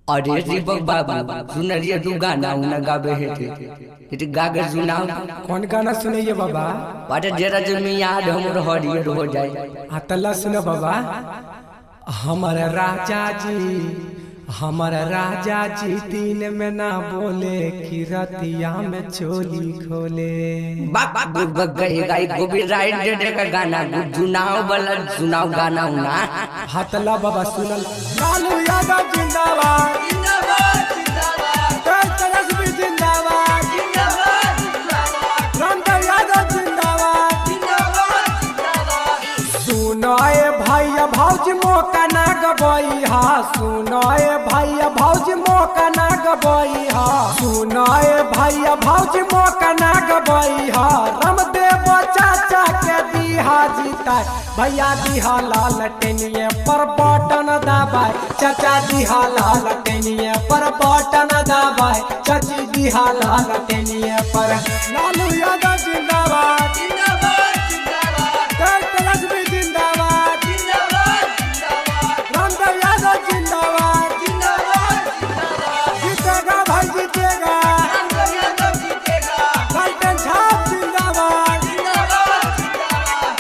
अरे दीपक बाबू सुनरिया तू गाना उना गावे है थे गागर सुनाओ। कौन गाना सुनाइए बाबा? बाटे जरा जमी याद हमर हरियर हो जाए। तल्ला सुनो बाबा। हमारा राजा जी दिन में ना बोले कि रतिया में चोली खोले। गोविंद राइट का गाना सुनाओ वाला सुनाओ गाना उना। तल्ला बाबा सुनल। लालू यादव जिंदाबाद जिंदाबाद जिंदाबाद, तेजस्वी जिंदाबाद जिंदाबाद जिंदाबाद, रामदेव यादव जिंदाबाद जिंदाबाद जिंदाबाद। सुनाए भैया भौज मौका ना गबई हा, सुनाए भैया भौज मौका ना गबई हा, सुनाए भैया भौज मौका ना गबई हा। रामदेव चाचा के दिहा जीता, भैया दिहा लाल टेनिए पर बटन दबाए, चाचा दिहा लाल टेनिए पर बटन दबाए, चाची दिहा लाल टेनिए पर। लालू यादव जिंदाबाद जिंदाबाद जिंदाबाद, तेजस्वी जिंदाबाद जिंदाबाद जिंदाबाद, रामदेव यादव जिंदाबाद जिंदाबाद जिंदाबाद। जीतेगा भाई जीतेगा, रामदेव यादव जीतेगा, लालटेन छाप जिंदाबाद जिंदाबाद जिंदाबाद।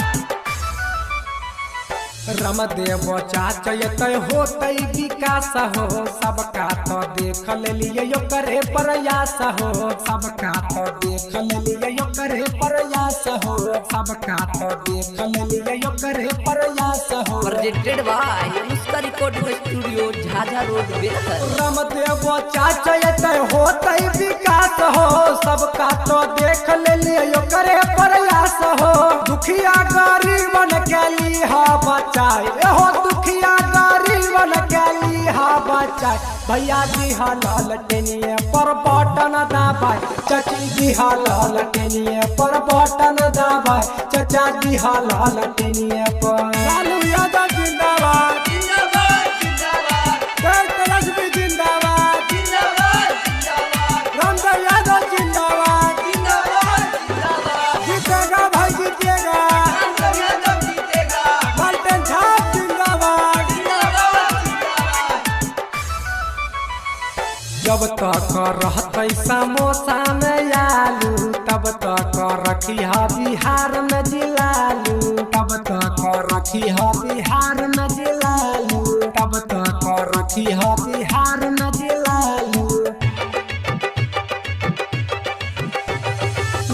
रामदेव चाचा ये होते विकास हो, सबका तो देख लिए यो करे प्रयास हो, सबका तो देख लिए यो करे प्रयास हो, सबका तो देख लिए यो करे प्रयास हो। Presented by Anushka recording studio Jhajha road Belhar. Ramdev चाचा ये होते विकास हो, सबका तो देख लिए यो करे प्रयास हो। दुखिया गरीबन के लिहा बचाए, हो दुखिया गरीबन के लिहा बचाए, भैया दिहा लाल टेनिए पर बटन दबाए, चाची दिहा लाल टेनिए पर बटन दबाए, चाचा दिहा लाल टेनिए पर। लालू यादव जिंदाबाद जिंदाबाद जिंदाबाद, तेजस्वी जिंदाबाद जिंदाबाद जिंदाबाद, रामदेव यादव जिंदाबाद जिंदाबाद जिंदाबाद। जीतेगा भाई जीतेगा, रामदेव यादव जीतेगा, लालटेन छाप जिंदाबाद जिंदाबाद जिंदाबाद। जब तक रहते समोसा में आलू, तब तक रखिया बिहार में जिलालू, तब तक रखिया बिहार में जिलालू, तब तक रखिया बिहार में जिलालू।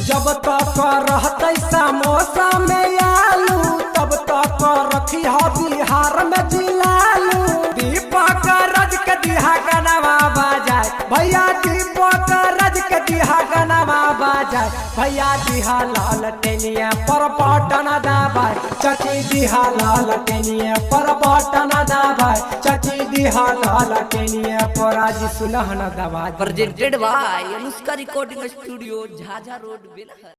जब तक रहते समोसा में आलू, तब तक रखिया बिहार में जिलालू। दीपक रज के दिहा गनवा बाजाए, भैया दीपक रज के दिहा गनवा बाजाए, भैया दिहा लाल टेनिए पर बटन दबाए, चाची दिहा लाल टेनिए पर बटन दबाए, चाची दिहा लाल टेनिए पर। आज सुलहन दबाए। Presented by Anushka recording studio Jhajha road Belhar.